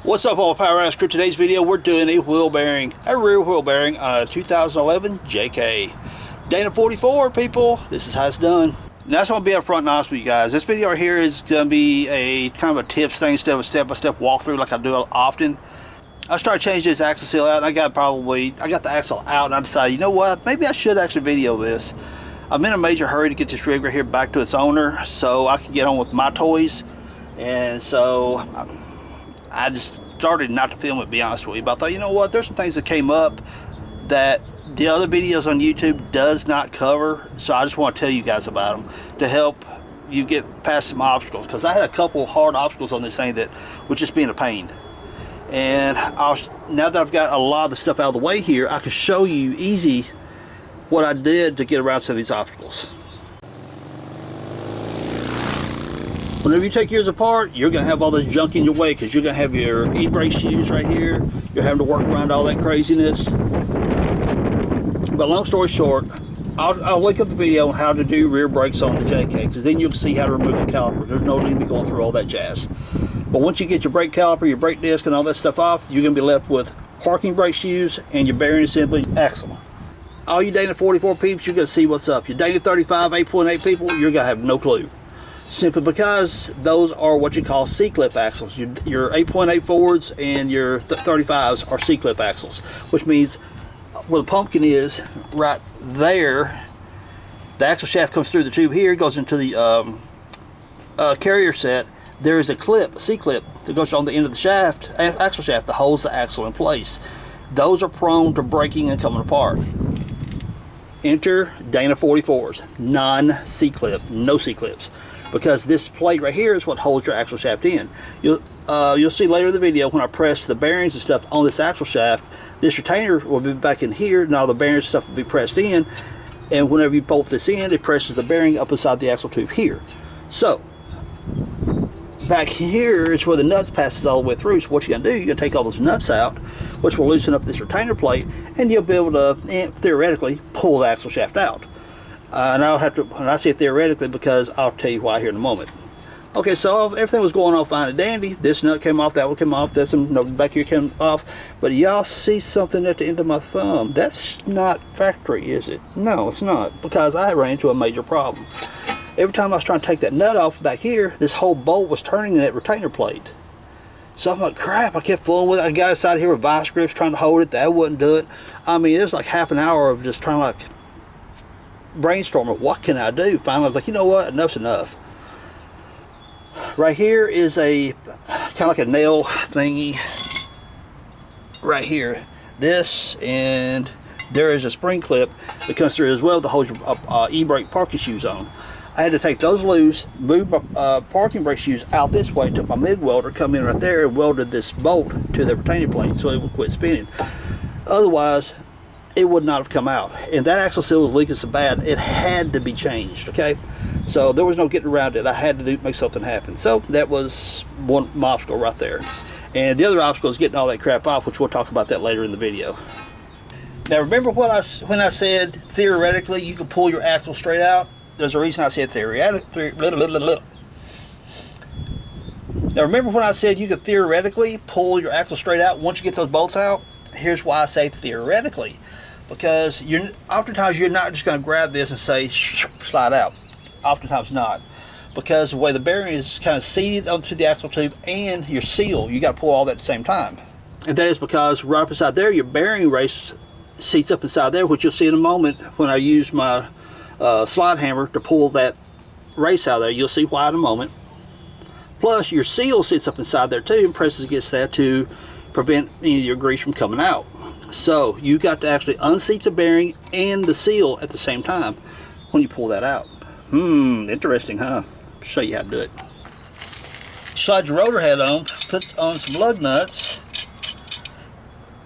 What's up, all Power House crew? Today's video we're doing a wheel bearing, a rear wheel bearing on a 2011 JK. Dana 44, people. This is how it's done. Now, I just want to be up front and honest with you guys. This video right here is going to be a kind of a tips thing instead of a step-by-step walkthrough like I do often. I started changing this axle seal out, and I got the axle out, and I decided, you know what, maybe I should actually video this. I'm in a major hurry to get this rig right here back to its owner so I can get on with my toys. And so I just started not to film it, to be honest with you, but I thought, you know what, there's some things that came up that the other videos on YouTube does not cover, so I just want to tell you guys about them to help you get past some obstacles, because I had a couple hard obstacles on this thing that was just being a pain. And now that I've got a lot of the stuff out of the way here, I can show you easy what I did to get around some of these obstacles. Whenever you take yours apart, you're going to have all this junk in your way, because you're going to have your e-brake shoes right here. You're having to work around all that craziness. But long story short, I'll link up the video on how to do rear brakes on the JK, because then you'll see how to remove the caliper. There's no need to go through all that jazz. But once you get your brake caliper, your brake disc, and all that stuff off, you're going to be left with parking brake shoes and your bearing assembly axle. All you Dana 44 peeps, you're going to see what's up. Your Dana 35 8.8 people, you're going to have no clue. Simply because those are what you call C-clip axles. Your 8.8 Fords and your 35s are C-clip axles, which means where the pumpkin is, right there, the axle shaft comes through the tube here, goes into the carrier set. There is a clip, a C-clip, that goes on the end of the shaft, axle shaft, that holds the axle in place. Those are prone to breaking and coming apart. Enter Dana 44s, non-C-clip, no C-clips, because this plate right here is what holds your axle shaft in. You'll see later in the video when I press the bearings and stuff on this axle shaft, this retainer will be back in here, and all the bearings and stuff will be pressed in, and whenever you bolt this in, it presses the bearing up inside the axle tube here. So back here is where the nuts passes all the way through. So what you're gonna do, you're gonna take all those nuts out, which will loosen up this retainer plate, and you'll be able to theoretically pull the axle shaft out. And I'll have to, and I say theoretically because I'll tell you why here in a moment. Okay, so everything was going on fine and dandy. This nut came off, that one came off, this one back here came off. But y'all see something at the end of my thumb. That's not factory, is it? No, it's not, because I ran into a major problem. Every time I was trying to take that nut off back here, this whole bolt was turning in that retainer plate. So I'm like, crap, I kept fooling with it. I got inside here with vice grips trying to hold it. That wouldn't do it. I mean, it was like half an hour of just trying to like brainstorming, what can I do? Finally, I was like, you know what, enough's enough. Right here is a kind of like a nail thingy right here. This, and there is a spring clip that comes through as well to hold your e-brake parking shoes on. I had to take those loose, move my parking brake shoes out this way, took my MIG welder, come in right there and welded this bolt to the retaining plate so it would quit spinning. Otherwise, it would not have come out. And that axle seal was leaking so bad, it had to be changed, okay? So there was no getting around it. I had to make something happen. So that was one obstacle right there. And the other obstacle is getting all that crap off, which we'll talk about that later in the video. Now remember when I said theoretically you could pull your axle straight out? There's a reason I said theoretically. Now remember when I said you could theoretically pull your axle straight out once you get those bolts out? Here's why I say theoretically. Because oftentimes you're not just going to grab this and say slide out. Oftentimes not. Because the way the bearing is kind of seated onto the axle tube and your seal, you got to pull all that at the same time. And that is because right up inside there, your bearing race seats up inside there, which you'll see in a moment when I use my slide hammer to pull that race out of there. You'll see why in a moment. Plus your seal sits up inside there too and presses against that to prevent any of your grease from coming out. So you got to actually unseat the bearing and the seal at the same time when you pull that out. Interesting, huh? I'll show you how to do it. Slide your rotor head on, put on some lug nuts,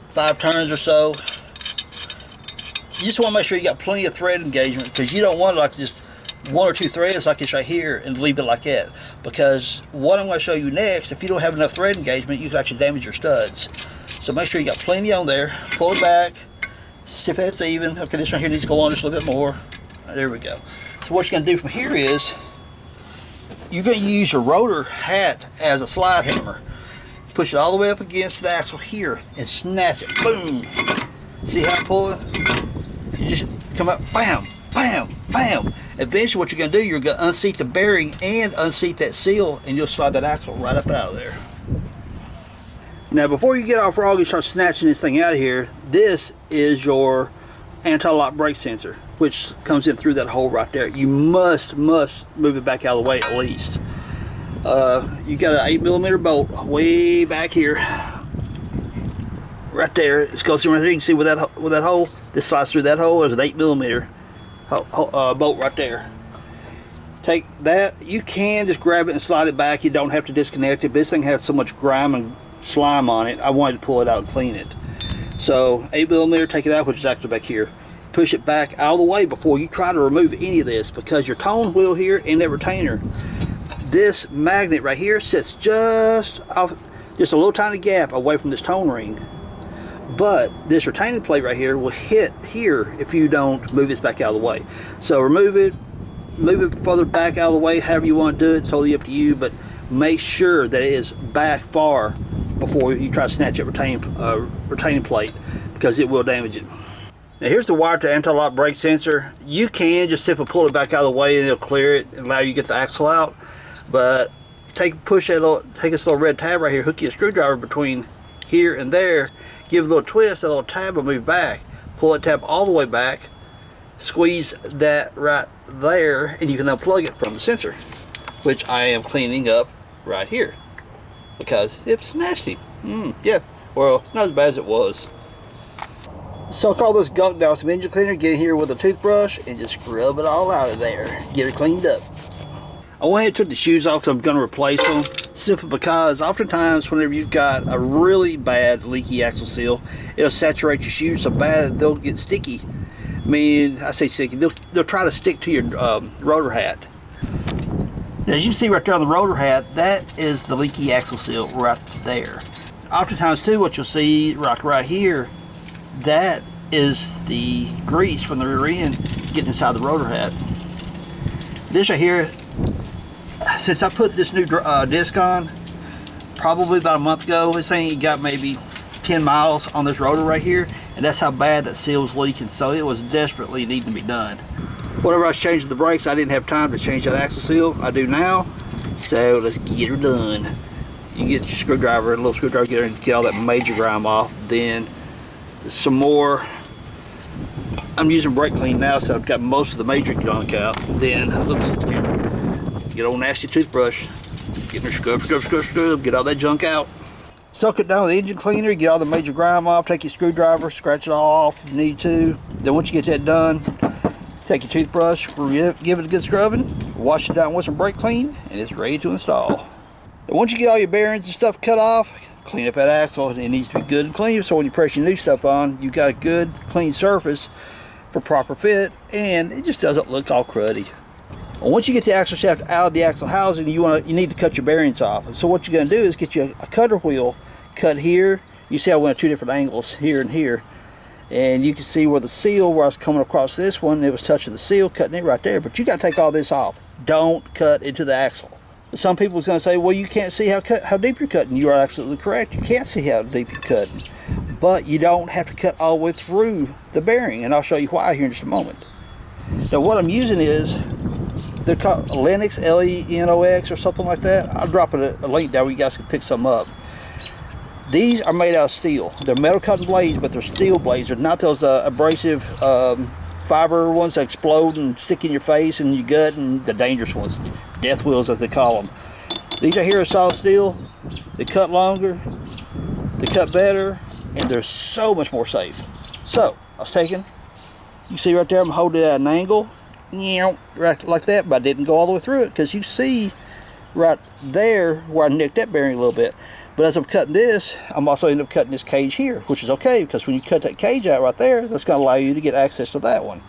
5 turns or so. You just want to make sure you got plenty of thread engagement, because you don't want like just 1 or 2 threads like this right here and leave it like that. Because what I'm going to show you next, if you don't have enough thread engagement, you can actually damage your studs. So make sure you got plenty on there. Pull it back, see if it's even. Okay, this right here needs to go on just a little bit more. There we go. So what you're going to do from here is you're going to use your rotor hat as a slide hammer. push it all the way up against the axle here and snatch it. Boom. See how I pull it? You just come up, bam, bam, bam. Eventually what you're going to do, you're going to unseat the bearing and unseat that seal, and you'll slide that axle right up out of there. Now before you get off road and start snatching this thing out of here, this is your anti-lock brake sensor, which comes in through that hole right there. You must move it back out of the way at least. You got an 8mm bolt way back here, right there. It goes through right there. You can see with that hole, this slides through that hole. There's an 8mm bolt right there. Take that. You can just grab it and slide it back. You don't have to disconnect it. But this thing has so much grime and slime on it, I wanted to pull it out and clean it. So 8mm, take it out, which is actually back here. Push it back out of the way before you try to remove any of this, because your tone wheel here and that retainer, this magnet right here sits just off, just a little tiny gap away from this tone ring. But this retaining plate right here will hit here if you don't move this back out of the way. So remove it, move it further back out of the way, however you want to do it, totally up to you, but make sure that it is back far before you try to snatch that retaining plate, because it will damage it. Now here's the wire to anti-lock brake sensor. You can just simply pull it back out of the way and it'll clear it and allow you to get the axle out. But take this little red tab right here, hook your screwdriver between here and there, give it a little twist, that little tab will move back. Pull that tab all the way back, squeeze that right there, and you can unplug it from the sensor, which I am cleaning up right here because it's nasty. Yeah, well, it's not as bad as it was. Suck all this gunk down with some engine cleaner, get in here with a toothbrush and just scrub it all out of there. Get it cleaned up. I went ahead and took the shoes off because I'm going to replace them, simply because oftentimes whenever you've got a really bad leaky axle seal, it'll saturate your shoes so bad they'll get sticky. I mean, I say sticky, they'll try to stick to your rotor hat. As you can see right there on the rotor hat, that is the leaky axle seal right there. Oftentimes too, what you'll see right here, that is the grease from the rear end getting inside the rotor hat. This right here, since I put this new disc on, probably about a month ago, this thing got maybe 10 miles on this rotor right here, and that's how bad that seal was leaking, so it was desperately needing to be done. Whenever I was changing the brakes, I didn't have time to change that axle seal. I do now, so let's get her done. You get your screwdriver, a little screwdriver, get her and get all that major grime off, then some more. I'm using brake clean now, so I've got most of the major gunk out. Then, get old nasty toothbrush, get her scrub, get all that junk out. Soak it down with the engine cleaner, get all the major grime off, take your screwdriver, scratch it all off if you need to. Then once you get that done, take your toothbrush, give it a good scrubbing, wash it down with some brake clean, and it's ready to install. And once you get all your bearings and stuff cut off, clean up that axle. It needs to be good and clean, so when you press your new stuff on, you've got a good clean surface for proper fit, and it just doesn't look all cruddy. Well, once you get the axle shaft out of the axle housing, you need to cut your bearings off. So what you're going to do is get you a cutter wheel, cut here. You see I went at two different angles, here and here, and you can see where the seal, where I was coming across this one, it was touching the seal, cutting it right there. But you got to take all this off. Don't cut into the axle. Some people are going to say, well, you can't see how deep you're cutting. You are absolutely correct. You can't see how deep you're cutting. But you don't have to cut all the way through the bearing, and I'll show you why here in just a moment. Now what I'm using is, they're called Lenox, L-E-N-O-X or something like that. I'll drop a link down where you guys can pick some up. These are made out of steel. They're metal cutting blades, but they're steel blades. They're not those abrasive fiber ones that explode and stick in your face and your gut, and the dangerous ones, death wheels as they call them. These right here are solid steel. They cut longer, they cut better, and they're so much more safe. So I was taking, you see right there, I'm holding it at an angle, right like that, but I didn't go all the way through it, because you see right there where I nicked that bearing a little bit. But as I'm cutting this, I'm also ending up cutting this cage here, which is okay, because when you cut that cage out right there, that's going to allow you to get access to that one.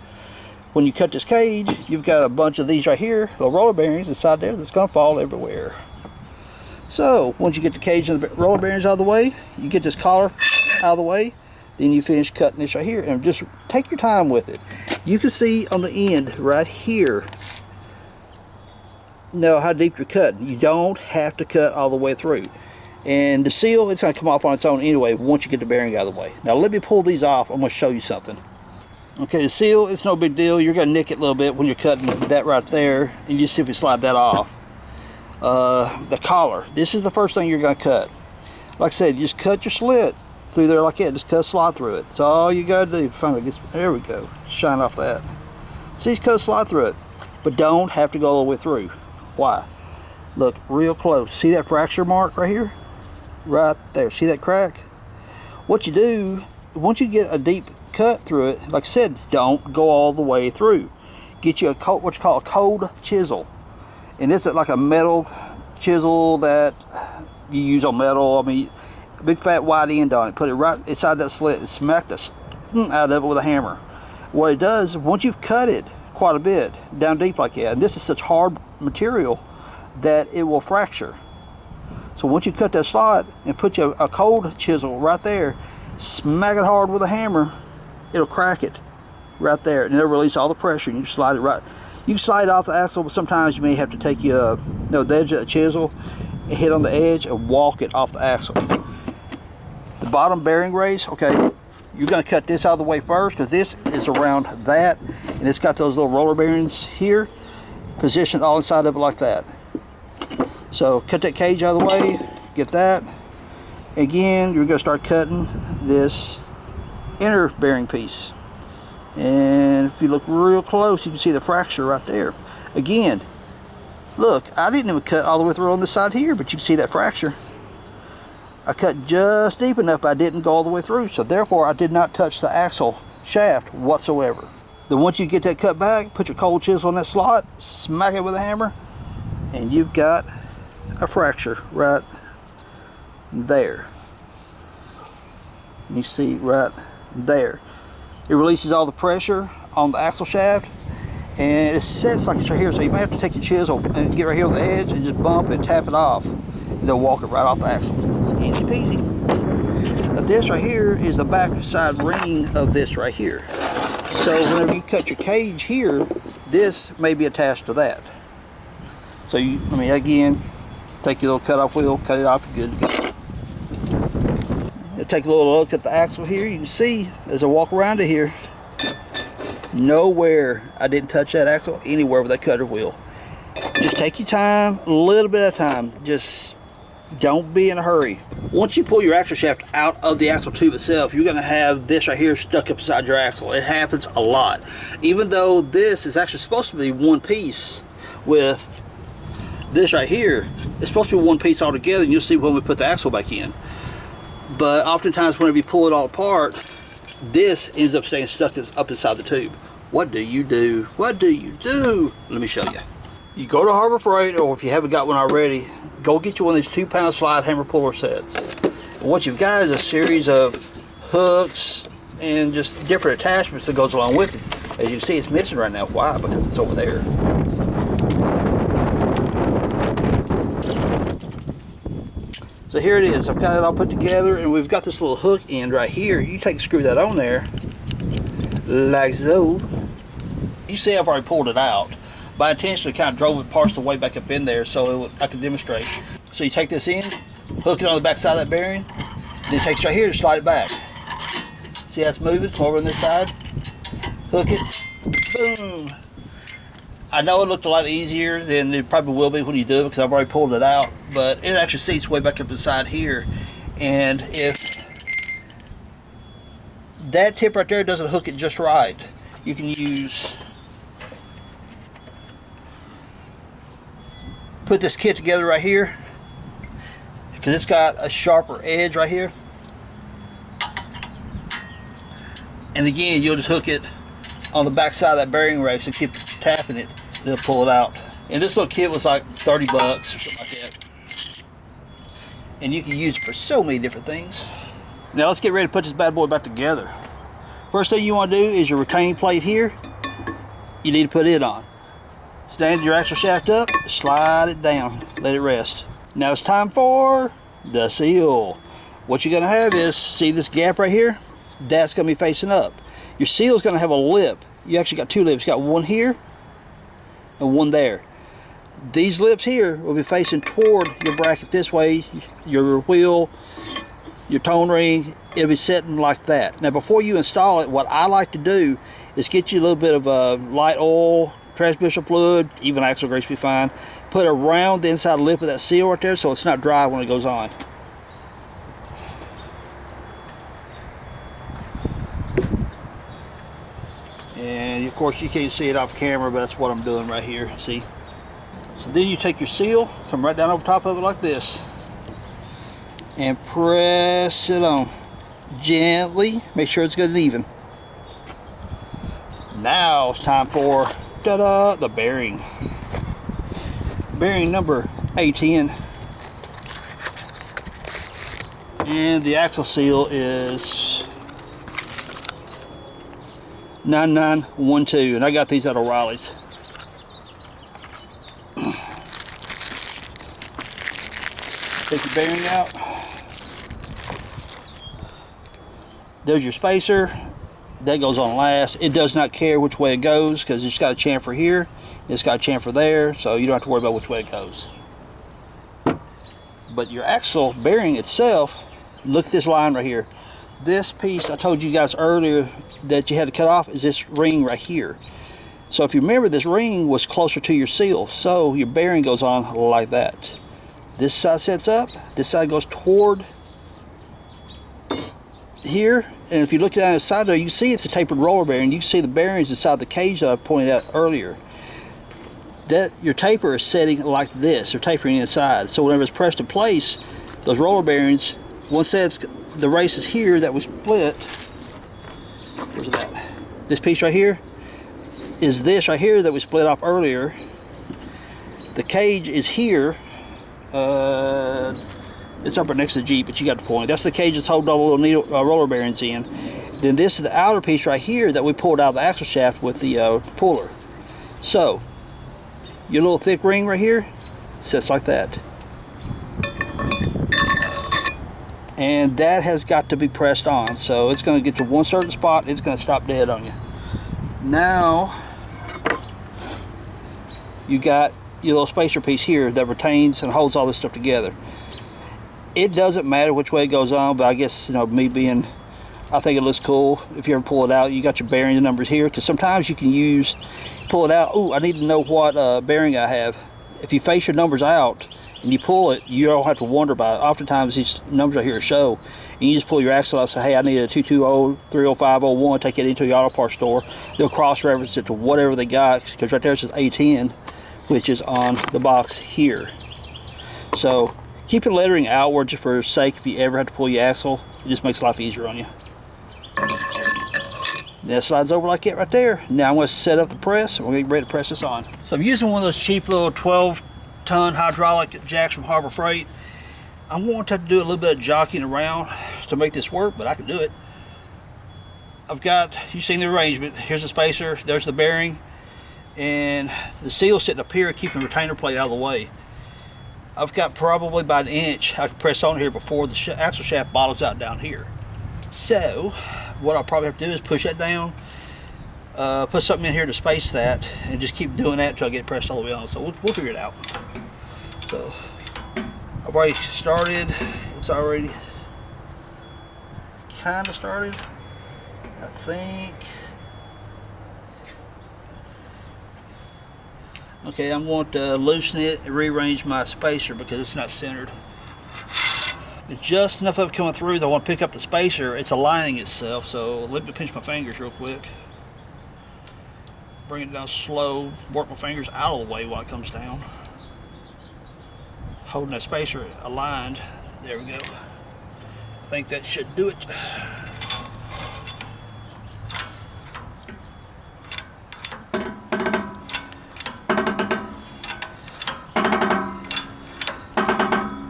When you cut this cage, you've got a bunch of these right here, little roller bearings inside there that's going to fall everywhere. So once you get the cage and the roller bearings out of the way, you get this collar out of the way, then you finish cutting this right here, and just take your time with it. You can see on the end right here now how deep you're cutting. You don't have to cut all the way through. And the seal, it's going to come off on its own anyway once you get the bearing out of the way. Now let me pull these off. I'm going to show you something. Okay, the seal, it's no big deal. You're going to nick it a little bit when you're cutting that right there, and you simply slide that off. The collar, this is the first thing you're going to cut. Like I said, just cut your slit through there like that. Just cut a slot through it. That's all you got to do. Finally, there we go. Shine off that. See, just cut a slot through it. But don't have to go all the way through. Why? Look real close. See that fracture mark right here? Right there. See that crack? What you do, once you get a deep cut through it, like I said, don't go all the way through. Get you what you call a cold chisel. And this is like a metal chisel that you use on metal. I mean, a big fat wide end on it. Put it right inside that slit and smack the out of it with a hammer. What it does, once you've cut it quite a bit down deep like that, and this is such hard material that it will fracture. So once you cut that slot and put you a cold chisel right there, smack it hard with a hammer, it'll crack it right there, and it'll release all the pressure, and you slide it right. You can slide it off the axle, but sometimes you may have to take the edge of the chisel and hit on the edge and walk it off the axle. The bottom bearing race, okay, you're going to cut this out of the way first, because this is around that, and it's got those little roller bearings here positioned all inside of it like that. So cut that cage out of the way, get that. Again, you're going to start cutting this inner bearing piece. And if you look real close, you can see the fracture right there. Again, look, I didn't even cut all the way through on this side here, but you can see that fracture. I cut just deep enough, but I didn't go all the way through, so therefore I did not touch the axle shaft whatsoever. Then once you get that cut back, put your cold chisel on that slot, smack it with a hammer, and you've got a fracture right there. You see right there. It releases all the pressure on the axle shaft, and it sets like it's right here, so you might have to take your chisel and get right here on the edge and just bump and tap it off, and they'll walk it right off the axle. It's easy peasy. Now this right here is the back side ring of this right here. So whenever you cut your cage here, this may be attached to that. So you, I mean, again, take your little cut off wheel, cut it off, you're good to go. Take a little look at the axle here. You can see as I walk around it here, nowhere I didn't touch that axle anywhere with that cutter wheel. Just take your time, a little bit at a time. Just don't be in a hurry. Once you pull your axle shaft out of the axle tube itself, you're going to have this right here stuck up inside your axle. It happens a lot. Even though this is actually supposed to be one piece with this right here, it's supposed to be one piece altogether, and you'll see when we put the axle back in. But oftentimes whenever you pull it all apart, this ends up staying stuck up inside the tube. What do you do? What do you do? Let me show you. You go to Harbor Freight, or if you haven't got one already, go get you one of these 2-pound slide hammer puller sets. And what you've got is a series of hooks and just different attachments that goes along with it. As you can see, it's missing right now. Why? Because it's over there. So here it is. I've got it all put together, and we've got this little hook end right here. You take and screw that on there, like so. You see I've already pulled it out. But I intentionally kind of drove it parts of the way back up in there so I could demonstrate. So you take this in, hook it on the back side of that bearing, then take it right here and slide it back. See how it's moving? Come over on this side, hook it, boom. I know it looked a lot easier than it probably will be when you do it because I've already pulled it out, but it actually seats way back up inside here. And if that tip right there doesn't hook it just right, you can use, put this kit together right here, because it's got a sharper edge right here. And again, you'll just hook it on the back side of that bearing race and keep tapping it. They'll pull it out. And this little kit was like 30 bucks or something like that. And you can use it for so many different things. Now let's get ready to put this bad boy back together. First thing you want to do is your retaining plate here. You need to put it on. Stand your axle shaft up, slide it down, let it rest. Now it's time for the seal. What you're going to have is, see this gap right here? That's going to be facing up. Your seal is going to have a lip. You actually got two lips. You got one here and one there. These lips here will be facing toward your bracket this way. Your wheel, your tone ring, it'll be sitting like that. Now before you install it, what I like to do is get you a little bit of light oil, transmission fluid, even axle grease be fine. Put it around the inside lip of that seal right there so it's not dry when it goes on. And of course you can't see it off camera, but that's what I'm doing right here, see? So then you take your seal, come right down over top of it like this, and press it on gently. Make sure it's good and even. Now it's time for ta-da, the bearing. Bearing number A10, and the axle seal is 9912, and I got these out of Riley's. Take your bearing out. There's your spacer. That goes on last. It does not care which way it goes because it's got a chamfer here, it's got a chamfer there, so you don't have to worry about which way it goes. But your axle bearing itself, look at this line right here. This piece I told you guys earlier that you had to cut off is this ring right here. So if you remember, this ring was closer to your seal, so your bearing goes on like that. This side sets up, this side goes toward here, and if you look down the side there, you see it's a tapered roller bearing. You can see the bearings inside the cage that I pointed out earlier. That your taper is setting like this, they're tapering inside. So whenever it's pressed in place, those roller bearings, once that's the race is here that was split, where's that? This piece right here is this right here that we split off earlier. The cage is here. It's up next to the Jeep, but you got the point. That's the cage that's holding all the little needle, roller bearings in. Then this is the outer piece right here that we pulled out of the axle shaft with the puller. So your little thick ring right here sits like that, and that has got to be pressed on. So it's going to get to one certain spot. It's going to stop dead on you. Now you got your little spacer piece here that retains and holds all this stuff together. It doesn't matter which way it goes on, but I guess, you know, me being, I think it looks cool. If you ever pull it out, you got your bearing numbers here, because sometimes you can pull it out. Oh, I need to know what bearing I have. If you face your numbers out and you pull it, you don't have to wonder about it. Oftentimes these numbers are here to show, and you just pull your axle out and say, hey, I need a 220, 30501, take it into your auto parts store. They'll cross-reference it to whatever they got, because right there it says A10, which is on the box here. So keep your lettering outwards for sake if you ever have to pull your axle. It just makes life easier on you. That slides over like that right there. Now I'm going to set up the press, and we're going to get ready to press this on. So I'm using one of those cheap little 12-ton hydraulic jacks from Harbor Freight. I'm going to have to do a little bit of jockeying around to make this work, but I can do it. I've got, you've seen the arrangement. Here's the spacer, there's the bearing, and the seal sitting up here keeping the retainer plate out of the way. I've got probably about an inch I can press on here before the axle shaft bottoms out down here. So what I'll probably have to do is push that down, put something in here to space that, and just keep doing that until I get it pressed all the way on. So we'll figure it out. So I've already started. It's already kind of started, I think. Okay, I'm going to loosen it and rearrange my spacer because it's not centered. It's just enough of it coming through that I want to pick up the spacer. It's aligning itself, so let me pinch my fingers real quick. Bring it down slow, work my fingers out of the way while it comes down. Holding that spacer aligned. There we go. I think that should do it.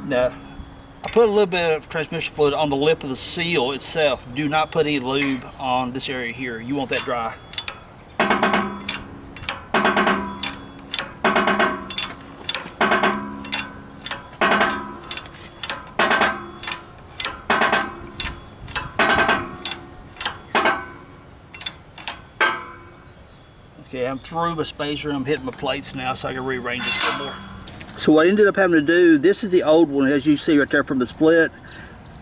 Now, I put a little bit of transmission fluid on the lip of the seal itself. Do not put any lube on this area here. You want that dry. Okay, I'm through my spacer. I'm hitting my plates now so I can rearrange it some more. So what I ended up having to do, this is the old one, as you see right there from the split.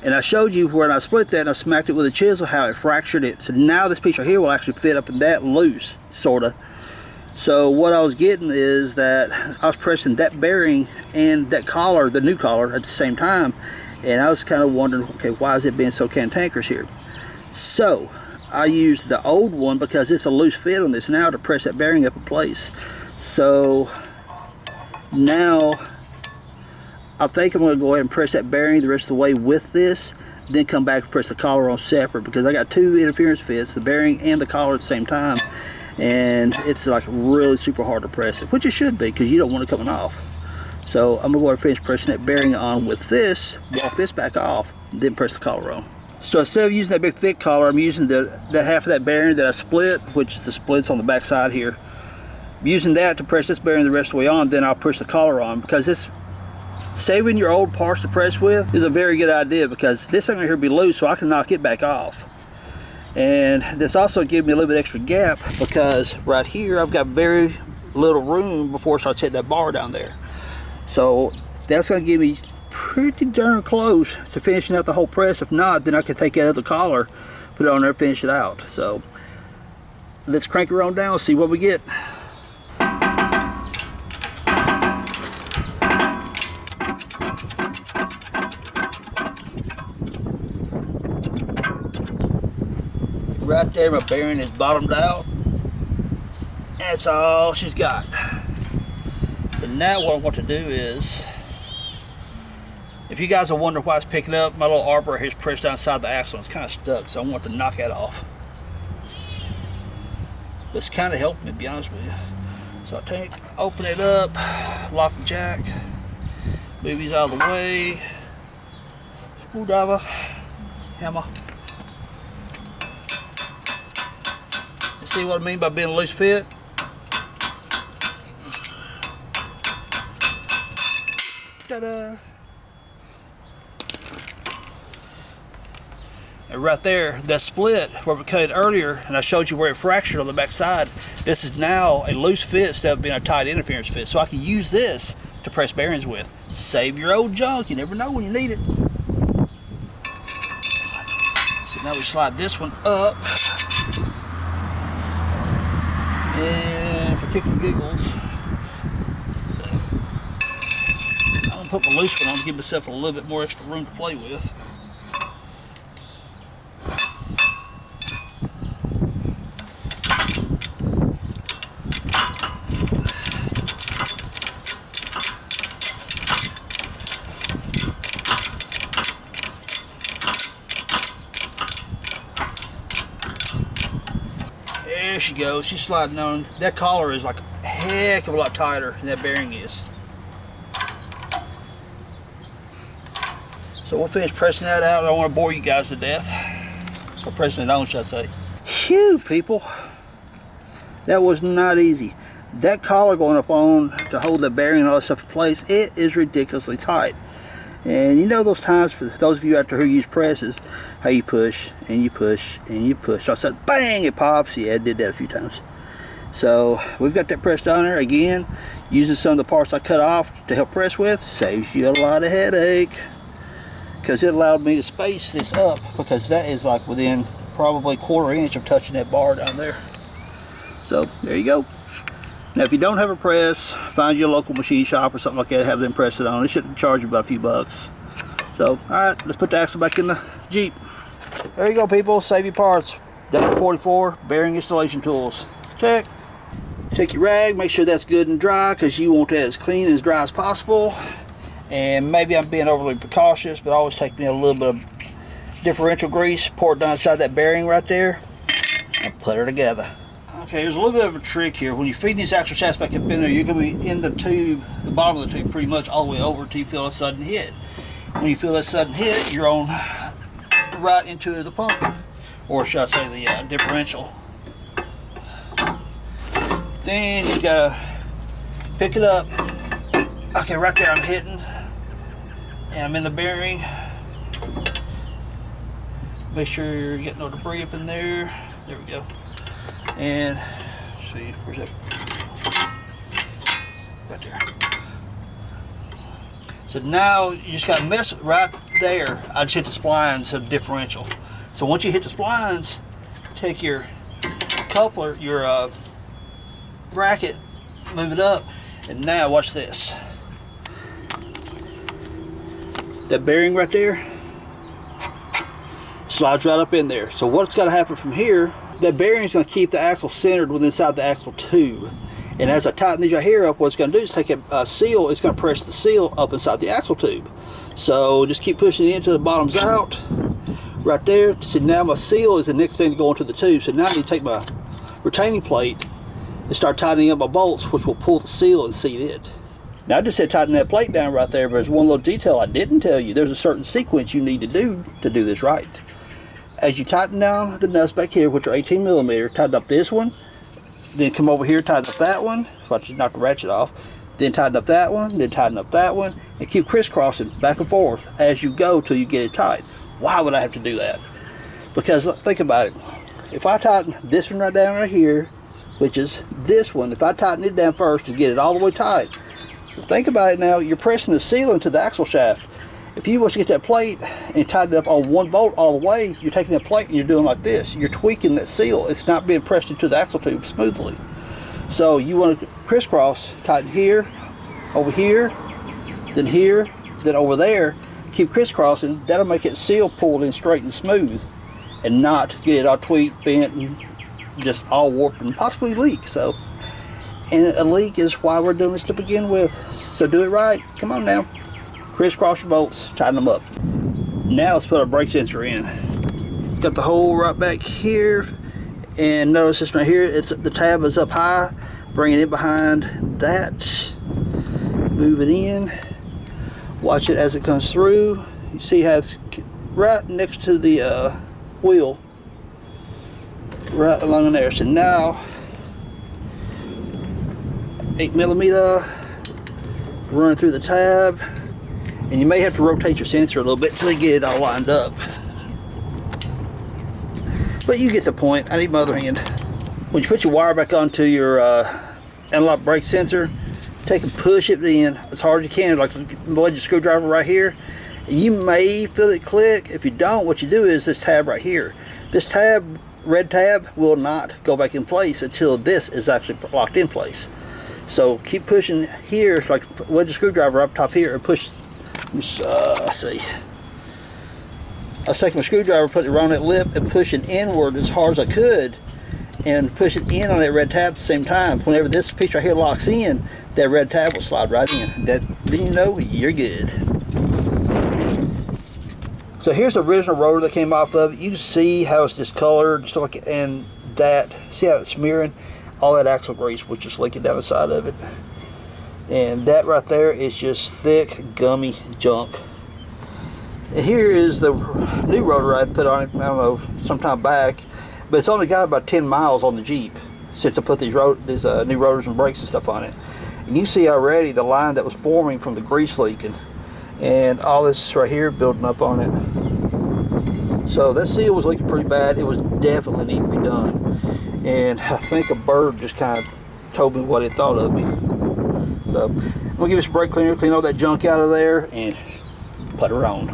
And I showed you when I split that and I smacked it with a chisel how it fractured it. So now this piece right here will actually fit up in that loose, sort of. So what I was getting is that I was pressing that bearing and that collar, the new collar, at the same time. And I was kind of wondering, okay, why is it being so cantankerous here? So I used the old one because it's a loose fit on this now to press that bearing up in place. So now I think I'm going to go ahead and press that bearing the rest of the way with this, then come back and press the collar on separate, because I got two interference fits, the bearing and the collar at the same time, and it's like really super hard to press it, which it should be because you don't want it coming off. So I'm going to go ahead and finish pressing that bearing on with this, walk this back off, and then press the collar on. So instead of using that big thick collar, I'm using the half of that bearing that I split, which the split's on the back side here. I'm using that to press this bearing the rest of the way on, then I'll push the collar on, because this saving your old parts to press with is a very good idea, because this thing right here will be loose, so I can knock it back off. And this also gives me a little bit extra gap, because right here I've got very little room before it starts hitting that bar down there. So that's going to give me pretty darn close to finishing out the whole press. If not, then I can take that other collar, put it on there, finish it out. So let's crank her on down, see what we get. Right there, my bearing is bottomed out. That's all she's got. So now what I want to do is, if you guys are wondering why it's picking up, my little arbor here is pressed down inside the axle and it's kind of stuck, so I want to knock that off. This kind of helped me, to be honest with you. So I open it up, lock the jack, move these out of the way, screwdriver, hammer. See what I mean by being a loose fit? Ta-da! And right there, that split where we cut it earlier, and I showed you where it fractured on the back side, this is now a loose fit instead of being a tight interference fit. So I can use this to press bearings with. Save your old junk, you never know when you need it. So now we slide this one up. And for kicks and giggles, I'm going to put my loose one on to give myself a little bit more extra room to play with. There she goes, she's sliding on. That collar is like a heck of a lot tighter than that bearing is. So we'll finish pressing that out. I don't want to bore you guys to death. Or pressing it on, should I say. Phew, people. That was not easy. That collar going up on to hold the bearing and all that stuff in place, it is ridiculously tight. And you know those times, for those of you out there who use presses, how you push and you push and you push. All of a sudden, bang, it pops. Yeah, it did that a few times. So we've got that pressed on there. Again, using some of the parts I cut off to help press with saves you a lot of headache, because it allowed me to space this up, because that is like within probably 1/4 inch of touching that bar down there. So there you go. Now if you don't have a press, find your local machine shop or something like that, have them press it on. It shouldn't charge you about a few bucks. So alright, let's put the axle back in the Jeep. There you go, people, save your parts. W44 bearing installation tools. Check. Take your rag, make sure that's good and dry, because you want that as clean and as dry as possible. And maybe I'm being overly precautious, but always take me a little bit of differential grease, pour it down inside that bearing right there, and put her together. Okay, there's a little bit of a trick here. When you feed these axle shafts back up in there, you're going to be in the tube, the bottom of the tube, pretty much all the way over until you feel a sudden hit. When you feel that sudden hit, you're on right into the pumpkin, or should I say the differential. Then you gotta pick it up. Okay, right there I'm hitting, and I'm in the bearing. Make sure you're getting no debris up in there. There we go. And See, where's that? Right there. So now you just got to mess right there. I just hit the splines of the differential. So once you hit the splines, take your coupler, your bracket, move it up, and now watch this. That bearing right there slides right up in there. So what's got to happen from here, that bearing is going to keep the axle centered within inside the axle tube. And as I tighten these right here up, what it's going to do is take a seal, it's going to press the seal up inside the axle tube. So just keep pushing it until the bottom's out. Right there. So now my seal is the next thing to go into the tube. So now I need to take my retaining plate and start tightening up my bolts, which will pull the seal and seat it. Now I just said tighten that plate down right there, but there's one little detail I didn't tell you. There's a certain sequence you need to do this right. As you tighten down the nuts back here, which are 18mm, tighten up this one, then come over here, tighten up that one, watch you knock the ratchet off, then tighten up that one, then tighten up that one, and keep crisscrossing back and forth as you go till you get it tight. Why would I have to do that? Because think about it. If I tighten this one right down right here, which is this one, if I tighten it down first to get it all the way tight, think about it now, you're pressing the seal into the axle shaft. If you was to get that plate and tighten it up on one bolt all the way, you're taking that plate and you're doing like this. You're tweaking that seal. It's not being pressed into the axle tube smoothly. So you want to crisscross, tighten here, over here, then over there. Keep crisscrossing. That'll make it seal pulled in straight and smooth, and not get it all tweaked, bent, and just all warped and possibly leak. So, and a leak is why we're doing this to begin with. So do it right. Come on now. Crisscross your bolts, tighten them up. Now let's put our brake sensor in. Got the hole right back here, and notice this right here, the tab is up high. Bring it in behind that, move it in, watch it as it comes through. You see how it's right next to the wheel, right along in there. So now 8mm running through the tab. And you may have to rotate your sensor a little bit till you get it all lined up. But you get the point. I need my other hand. When you put your wire back onto your analog brake sensor, take and push it in as hard as you can, like your screwdriver right here. And you may feel it click. If you don't, what you do is this tab right here. This tab, red tab, will not go back in place until this is actually locked in place. So keep pushing here, like wedge the screwdriver up top here and push. Let's see. I was taking my screwdriver, putting it around that lip and pushing inward as hard as I could, and pushing in on that red tab at the same time. Whenever this piece right here locks in, that red tab will slide right in. Then you know you're good. So here's the original rotor that came off of it. You can see how it's discolored, stuff like, and that. See how it's smearing? All that axle grease was just leaking down the side of it. And that right there is just thick, gummy junk. And here is the new rotor I put on it, I don't know, sometime back. But it's only got about 10 miles on the Jeep since I put these new rotors and brakes and stuff on it. And you see already the line that was forming from the grease leaking. And all this right here building up on it. So that seal was leaking pretty bad. It was definitely need to be done. And I think a bird just kind of told me what it thought of me. So I'm gonna give this a brake cleaner, clean all that junk out of there, and put her on.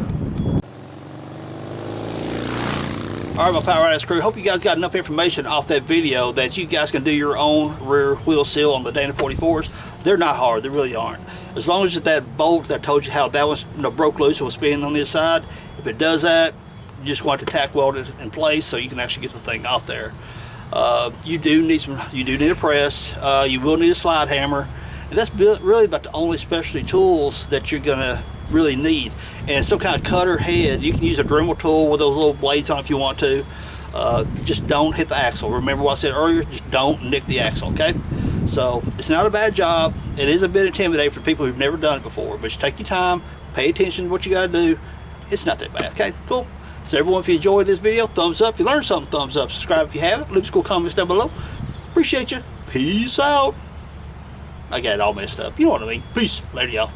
Alright, my Power Ass crew, hope you guys got enough information off that video that you guys can do your own rear wheel seal on the Dana 44s. They're not hard, they really aren't. As long as that bolt that told you how that was broke loose and was spinning on this side, if it does that, you just want to tack weld it in place so you can actually get the thing off there. You do need a press, you will need a slide hammer. And that's really about the only specialty tools that you're gonna really need. And some kind of cutter head. You can use a Dremel tool with those little blades on if you want to. Just don't hit the axle. Remember what I said earlier, just don't nick the axle, okay? So it's not a bad job. It is a bit intimidating for people who've never done it before, but just take your time, pay attention to what you gotta do. It's not that bad, okay? Cool. So everyone, if you enjoyed this video, thumbs up. If you learned something, thumbs up. Subscribe if you haven't. Leave us cool comments down below. Appreciate you. Peace out. I got it all messed up. You know what I mean. Peace. Later, y'all.